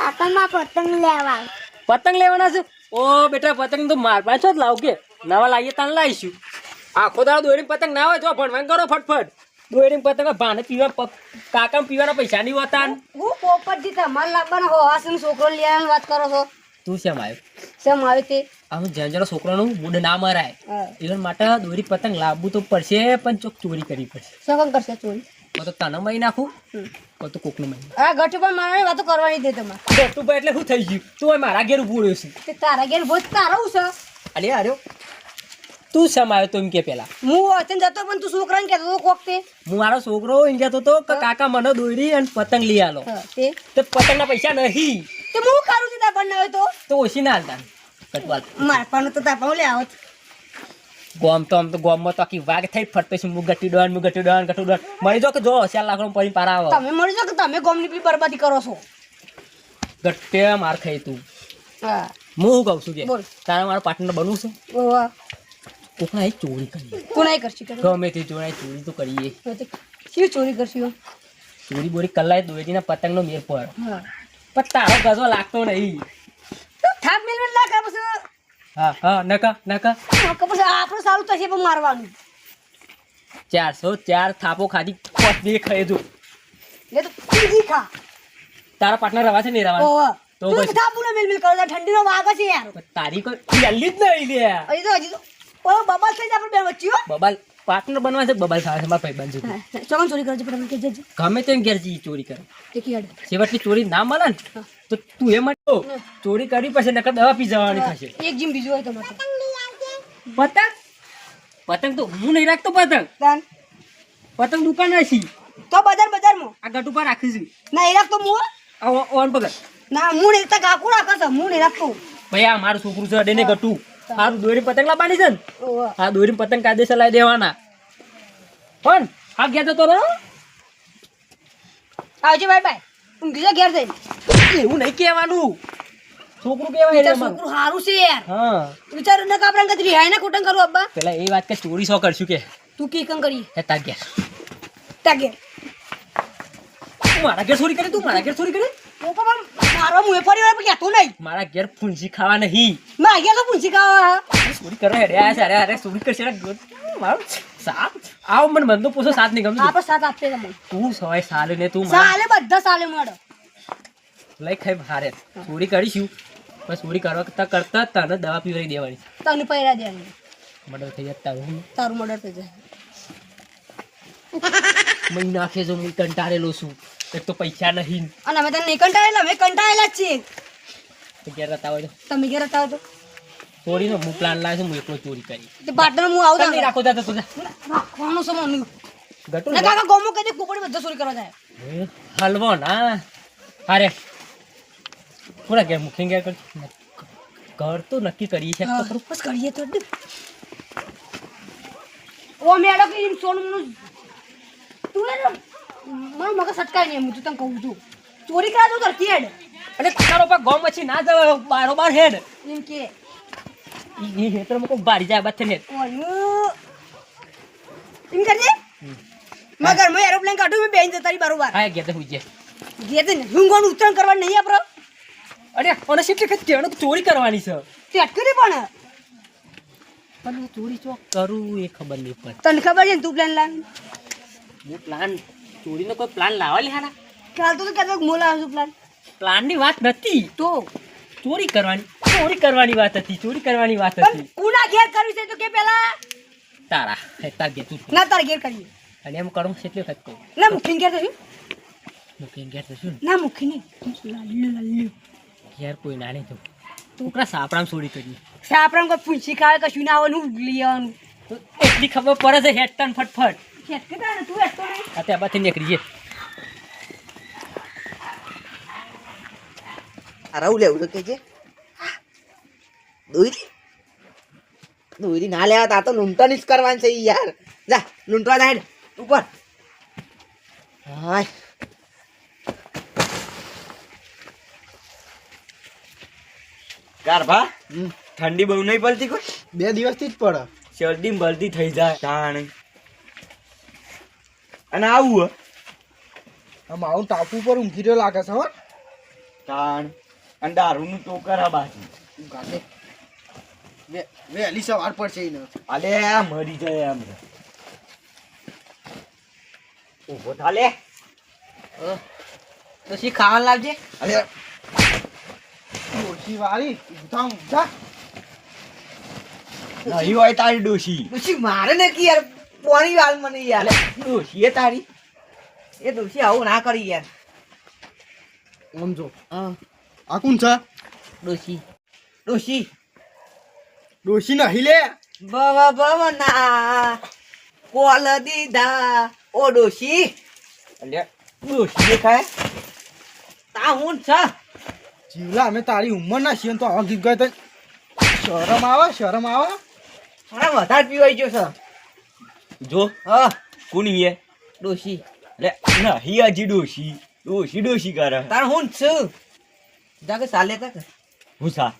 પાટણમાં પતંગ લેવા. પતંગ લેવાના છે? ઓ બેટા પતંગ તો માર પાસે જ લાવ કે નવા લાવીએ તાન લાવીશું. આખો દાડો દોરીને પતંગ ના હોય જો ભણવાન કરો ફટફટ. દોરીને પતંગ ભાને પીવા કાકા પીવાના પૈસા નહીં હોતા. હું પોપટજી તમારે લાવવાના હોવાસી છોકરો લઈ આવવાની વાત કરો છો. તું શેમ આવ્યો? શેમ આવે તે આમ જરા છોકરાનું મૂડ ના મરાય એના માટે દોરી પતંગ લાવવું તો પડશે પણ ચોક ચોરી કરવી પડશે. શું કરશે ચોરી? તો તને મહી નાખું તો કોકનું મહી. આ ગઠુ પણ મારવાની વાતો કરવાની દે તમારે. ગટુ ભાઈ એટલે શું થઈ ગયું? તું હવે મારા ઘેર ઉભું રહ્યો છે. તે તારા ઘેર ભોજ તારું છે. અરે અરે તું શેમ આવ્યો તો એમ કે પેલા હું વચન જતો પણ તું છોકરાને કહેતો તો કોક તે. હું મારો છોકરો એમ કહેતો હતો કે કાકા મને દોરી અને પતંગ લઈ આલો. તે તો પતંગના પૈસા નહીં તે હું કરું છું તાર બનાવે તો ઓછી ના હાલતા કટવાલ માર પણ તો તાર પણ લે આવત. ગોમ તો આમ તો ગોમમાં તો આખી વાઘ થઈ ફટતો છે. હું ગટી ડોન મળી જો કે જો 4 લાખ નો પડી પારા આવે. તમે મળી જાઓ કે તમે ગોમની બી બરબાદી કરો છો. ગટ્ટે માર ખાઈ તું. હા હું શું કહું છું કે બોલ. તારા મારા પાર્ટનર બનવું છે? ઓવા કોકના એક ચોરી કરીએ. કોણાય કરશી કરે ગમે તે ચોરી તો કરીએ. શી ચોરી કરશી? ચોરી બોરી કલાય દોરીના પતંગનો મેર પર હા પણ તારો ગજો લાગતો નહીં. થાપ મેલવા લાગે પછી હા નકા પછી આપણું સારું થશે પણ મારવાનું. 404 થાપો ખાધી પોત દે ખાઈ તું. લે તો પીજી ખા. તારા પાર્ટનર રવા છે નહીં રવા? ઓવા તો તું પછી થાપુને મેલ મેલ કરો ઠંડીનો વાગ છે યાર. તારી કોઈ જલ્દી જ નહીં લે. હજી તો ઓ બબાલ થઈ જાય આપણે બે વચ્ચે હો. બબાલ પાર્ટનર બનવા છે બબાલ ખાવા છે મારા ભાઈબંધ છે. ચોકન ચોરી કરે છે પણ કે જજે ગમે તેમ ઘેર જઈ ચોરી કરે. તે કિયાડ છેવટની ચોરી ના મળે ને તો તું એમ જ ચોરી કરી પછી નકર દવા પી જવાની થશે. એક જીમ બીજું હોય તમારે પતંગ તો હું નહીં રાખતો. પતંગ દુકાન હશી તો બજારમાં આ ગટ ઉપર રાખીશું. ના એ રાખતો હું ઓન પકડ. ના હું નહીં રાખતા કાકુ રાખે છે હું નહીં રાખતો. ભાઈ આ મારું છોકરું છે અડે ને ગટું. સારું દોરી પતંગ લાવવાની છે ને ઓવા આ દોરી પતંગ કાયદેસર લાવી દેવાના. પણ આ ગયા જતો રહો. આવજો બાય બાય ઊંઘી જા ઘેર જઈને. એવું નહીં કહેવાનું. છોકરું કહેવાય તાર રે એમાં. છોકરું હારું છે યાર. હા વિચાર ન કાપરા કદી રિહાય ના કુટન કરું અબ્બા. પેલા એ વાત કે ચોરી સો કરશું કે તું કી કં કરી હે તાર ઘેર. તા ઘેર તું મારા ઘેર ચોરી કરે? તું મારા ઘેર ચોરી કરે? હું પણ મારો મુએ ફરી વાર પણ કહેતો નહીં. મારા ઘેર ફૂંસી ખાવા નહીં. માં ગયા તો પૂછી ખાવા. ચોરી કરે હેડે આ છે. અરે ચોરી કરશે મારું સાત આવ મને બંધો પૂછો સાત નહીં ગમતું. આપણે સાથ આપશે તમને. તું સવાય સાલે ને તું સાલે બધા સાલે મળો. લઈ ખાઈ ભારે ચોરી કરીશું બસ. ચોરી કરતા તને દવા પીવડાવી દેવાની. તને પૈરા દેવાની મર્ડર થઈ જાય તારું. તારું મર્ડર થઈ જાય. મહી નાખે જો હું કંટાળેલો છું. એક તો પૈસા નહીં. અને અમે તને નહીં કંટાળેલા અમે કંટાળેલા જ છીએ. તો ઘેર રહેતા હોય તો તમે ઘેર હતા તો ચોરીનો હું પ્લાન લાવે હું એકલો ચોરી કરી. તે પાર્ટનર હું આવું નહીં રાખો તા તો રાખવાનું છે મને. ગટુ ના કાકા ગોમો કદી કુકડી બધા ચોરી કરવા જાય. હલવો ના હારે પૂરા ઘેર મુખી ઘેર કર. ઘર તો નક્કી કરી છે તો ખરું. બસ કરીએ તો ઓ મેડો કે એમ સોનું તું ને મારું મગજ સટકાય નહીં. હું તને કહું છું ચોરી કરા તો કરતી હેડ. અને તારો પા ગોમ પછી ના જવાય બારોબાર હેડ. એમ કે ઈ હેતરમાં કોઈ બારી જાય બાદ ને ઓનું એમ કરજે મગર મેં એરોપ્લેન કાઢું મેં બેન જતારી બરોબર. હા ગયા તો હુજે ઘેર ને ઊંઘવાનું ઉતરણ કરવાનું નહીં આપણે. અરે અને કેટલી કઈ કેણો ચોરી કરવાની છે. તે અટકી પણ પણ ચોરી ચો કરું એ ખબર નહીં પડે. તને ખબર છે ને તું પ્લાન લાવ. હું પ્લાન ચોરીનો કોઈ પ્લાન લાવવા લે હારા. કાલ તો કહેતો હું લાવું છું પ્લાન. પ્લાનની વાત નથી તો ચોરી કરવાની વાત હતી. ચોરી કરવાની વાત હતી. પણ કુના ઘેર કરવી છે તો કે પેલા તારા તાર ઘેર તું ના તાર ઘેર કરીએ. અને એમ કરું કેટલી વખત કહું ના મુખી ઘેર થયું મૂકીને ઘેર જશું ને ના મુખી નહીં લાલ્યું ઘેર કોઈ ના નહીં થયું. છોકરા સાપડામાં ચોરી કરી સાપરામ કોઈ પૂંછી ખાવે કશું ના આવે નું લઈ આવવાનું. તો એટલી ખબર પડે છે હેડતા ને ફટફટ. હેટકતા ને તું હેટતો નહીં. આ ત્યાં બાથી નીકળી જઈએ. રાહુલ લેવું તો કે છે દોરી ના લેવા તા તો લૂંટવાની જ કરવાની છે યાર. જા લૂંટવા જા હેડ ઉપર. હાય ગારભા ઠંડી બહુ નહીં પડતી કોઈ? 2 દિવસથી જ પડે. શરદી બળદી થઈ જાય તાણે. અને આવું આમ આવું ટાપુ પર ઊંઘી રહ્યો લાગે છે હો. તાણ અને દારૂનું ટોકર આ બાજુ ગાતે વહેલી સવાર પડશે એને. અલે આ મરી જાય આમ ઊભો થા લે. પછી ખાવાનું લાવજે. અલે ડોશી વાળી ઊઠા ઊઠા. નહીં હોય તારી ડોશી. ડોશી મારે ને કે યાર પોણી વાળ મને યાર. ડોશી એ તારી એ ડોશી આવું ના કરી યાર. સમજો હા આ કોણ છે ડોશી ડોશી ડોશી નહીં લે ભવના કોલ દીધા ઓ ડોશી. અલે ડોશી દેખાય. તા હું છે જીવલા અમે તારી ઉંમરના છીએ ને તો આવા ગીત ગાય તો શરમ આવે શરમ આવે. થોડા વધારે પીવાઈ ગયો છે. જો હા કોણ હે? ડોશી અલે નહીં હજી ડોશી ડોશી કરે. તાર હું છું જાકે ચાલે તક હું સા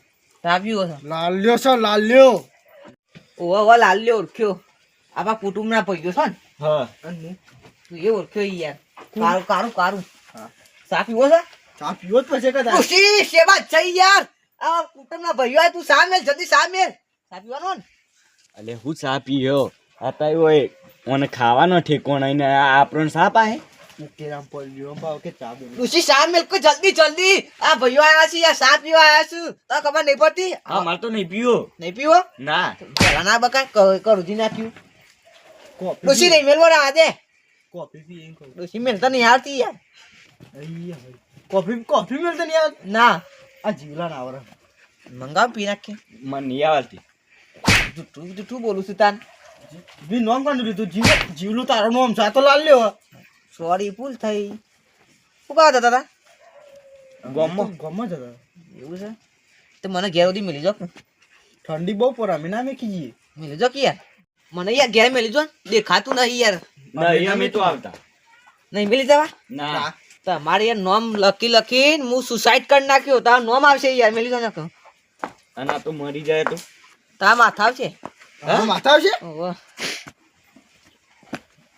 તાપ્યો છે. લાલ્યો છે લાલ્યો. ઓવા લાલ્યો ઓળખ્યો આપા કુટુંબના પૈયો છે ને હા અને હું તું એ ઓળખ્યો ઈ યાર. કારું કારું કારું સા પીવો છે ચા પીવો જ પછી કદાચ. ખુશી સેવા છે યાર. આ કુટુંબના ભાઈઓ આય તું સામેલ જલ્દી સામેલ સા પીવાનો ને. અલે હું સા પીયો હતા હોય ઓને ખાવાનો ઠેકોણ આઈને આપણને સા પાહે. ઉકેરામ પડ્યો ભાવ કે ચા દે. ઋષિ સામેલ કો જલ્દી જલ્દી આ ભાઈઓ આયા છે યાર સા પીવા આયા છું તને ખબર નહીં પડતી. હા મારે તો નહીં પીવો. નહીં પીવો ના પેલા ના બકા કરુજી નાખ્યું. કોફી ઋષિ નહીં મેલવો ના દે કોફી પી એમ કહું. ઋષિ મેલતા નહીં આવતી યાર. અહીંયા હોય. કોફી મળશે ને યાર. ના આ જીવલા ના આવરે. મંગાવ પી નાખે. મને નહીં આવડતી. જૂઠું જૂઠું બોલું છું તાન. બી નોમ કાંડું લીધું જીવલું તારું નોમ છે આ તો લાલ્યો. સોરી ભૂલ થઈ. શું કહા હતા તારા ગમો ગમે છે તારે. એવું છે તો મને ઘેર સુધી મેલી જો ઠંડી બહુ પર અમે ના મેકી જઈએ. મેલી જો કે યાર મને યાર ઘેર મેલી જો દેખાતું નહીં યાર. નહીં અમે તો આવતા. નહીં મેલી જવા ના તમારે યાર નોમ લખી લખીને હું સુસાઇડ કરી નાખ્યો તારા નોમ આવશે યાર મેલી જો નાખો અને આ તો મરી જાય તો તારા માથા આવશે. હા માથા આવશે. ઓહો.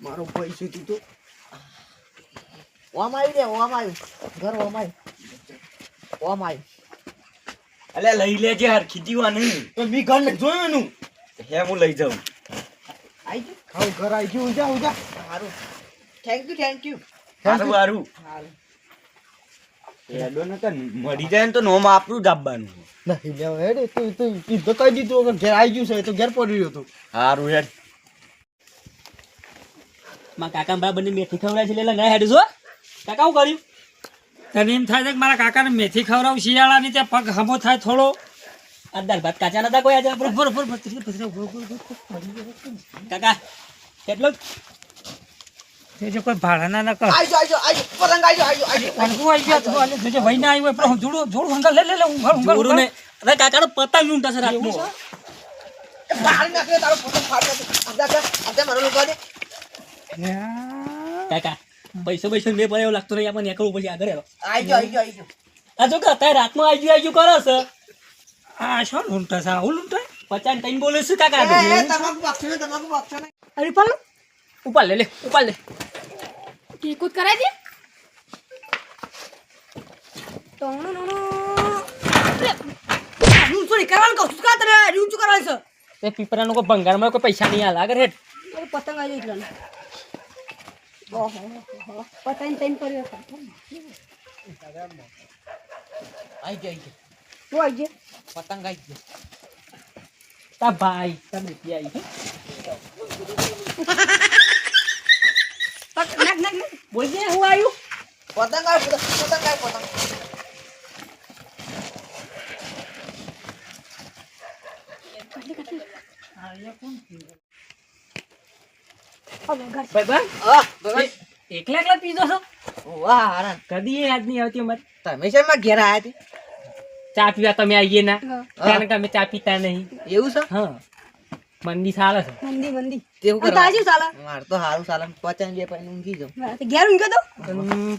મારો પૈસો તું તો ઓમ આવી દે ઓમ આવ્યું ઘર ઓમ આવ્યું ઓમ આવ્યું. અલે લઈ લેજે હરખી જીવાની. તો મી ઘર ને જોયું એનું. હે હું લઈ જાઉં. આવી ગયું ખાવ ઘર આવી ગયું ઊંઝા ઊંઝા. સારું થેન્ક યુ સારું સારું સારું. એડો ને તો મરી જાય ને તો નોમ આપણું જ આપવાનું. નહીં લેવા હેડ તું તું કીધું કહી દીધું કે ઘેર આવી ગયું છે એ તો ઘેર પડી રહ્યો હતું. સારું હેડ. મારા કાકા બા બંને મેથી ખવડાય છે એટલે ના હેડ જો કાકા હું કર્યું તને એમ થાય છે કે મારા કાકાને મેથી ખવડાવું શિયાળાની ત્યાં પગ હમો થાય થોડો. આ દાળ ભાત કાચા નતા કોઈ આજે આપણે બરોબર કાકા કેટલો જો કોઈ ભાડાના ન કર. આજો આજો આજો પતંગ આજો આજો આજો અનકુ આવી ગયા તો આલે જોજે વઈ ના આવ્યો પણ જોડું હંગા લે જોરું ને અરે કાકાનો પતંગ લૂંટા છે રાતનો બહાર નાખ્યો તારો પતંગ ફાડ નાખ્યો. આજા મારો લોકો દે. કાકા પૈસો મેં પડે એવું લાગતું નહીં આપણને નીકળવું પછી આગળ હેરો. આજો આજો આજો આ જો કે અત્યારે રાતમાં આજુ કરે છે આ શું લૂંટા છે આવું લૂંટાય? 50 ને 3 બોલે છે કાકા તમાકુ બક્ષો ને અરે પાલો ઉપાડ લે કેકુત કરાય દે તો હું સોરી કરવાનું કહું છું કા તને હું શું કરવાનું છે એ પીપરાનો કોઈ ભંગારમાં કોઈ પૈસા નહીં આલે આગળ હેડ અરે પતંગ આવી એટલે ઓહો પતંગ તૈન કર્યો આજો તું આવી પતંગ આજો તા ભાઈ તમે ત્યાં આવી નાખ બોલજે હું આવ્યું પતંગ આવ પતંગ આવ પતંગ ભાઈ ભાઈ હા બરાબર એકલા પીધો છો વાહ હારા કદી એ યાદ નહીં આવતી અમારે તમે છે માં ઘેર આયા હતી ચા પીવા તમે આવીએ ના હા. કારણ કે અમે ચા પીતા નહીં એવું છે હા મંદી ચાલે છે મંદી તેવું આ તાજી ચાલે માર તો હારું સાલા પચાસ બે પૈન ઊંઘી જાઉં ઘેર ઊંઘ્યો તો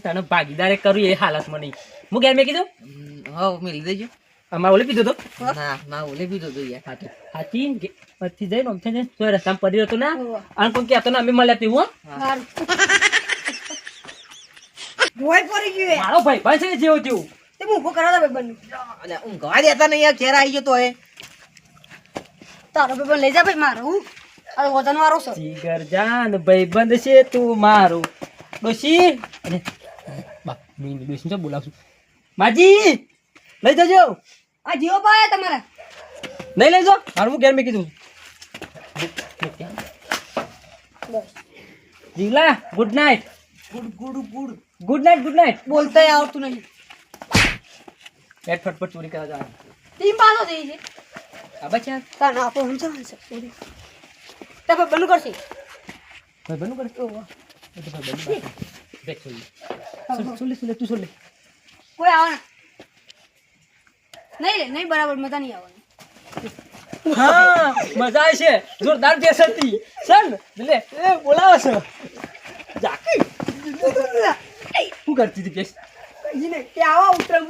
તને ભાગીદારે કરું એ હાલતમાં નહીં હું ઘેર મેં કીધું હા મેલી દેજો અમારે ઓલે પીધો તો ના ના ઓલે બી તો યાર હાથી પછી જઈને આમ થઈને તો રસ્તામાં પડી રહ્યો ના હોવે. અને કોઈ કહેતો ને અમે મળ્યા તી હું સારું ભોય પડી ગયું મારો ભાઈ ભાઈ છે જેવો તેવું તે તે હું ઊભો કરાવતા ભાઈબંધ અલ્યા ઊંઘવા દેતા નહીં યાર ઘેર આવી ગયો તો એ તારો ભાઈબંધ લઈ જા ભાઈ મારો હું આ વજન વાળો છે જીગર જાન ભાઈબંધ છે તું મારો ડોશી અને બા મી ડોશી શું બોલાવશું માજી લઈ જજો આ જીઓ પાયા તમારા નહીં લઈ જો હારું હું ઘેર મેં કીધું જીગલા ગુડ નાઇટ ગુડ નાઇટ બોલતા આવડતું નહીં બેટ ફટફટ ચોરી કરવા જવાનું ટીમ પાસો થઈ છે આ બચ્ચા તા ના આપો હમ ચાલે છે સોરી તે ભાઈબંધ કરશે ભાઈ બનું કરતો વાહ એ તો ભાઈ બનું બેક સોલી સોલી તું સોલી કોઈ આવે નહીં બરાબર મજા નહીં આવવાની હા મજા આવે છે જોરદાર બેસ હતી સન લે એ બોલાવો છો જાકી શું કરતી હતી બેસ કઈ નહીં કે આવા ઉતર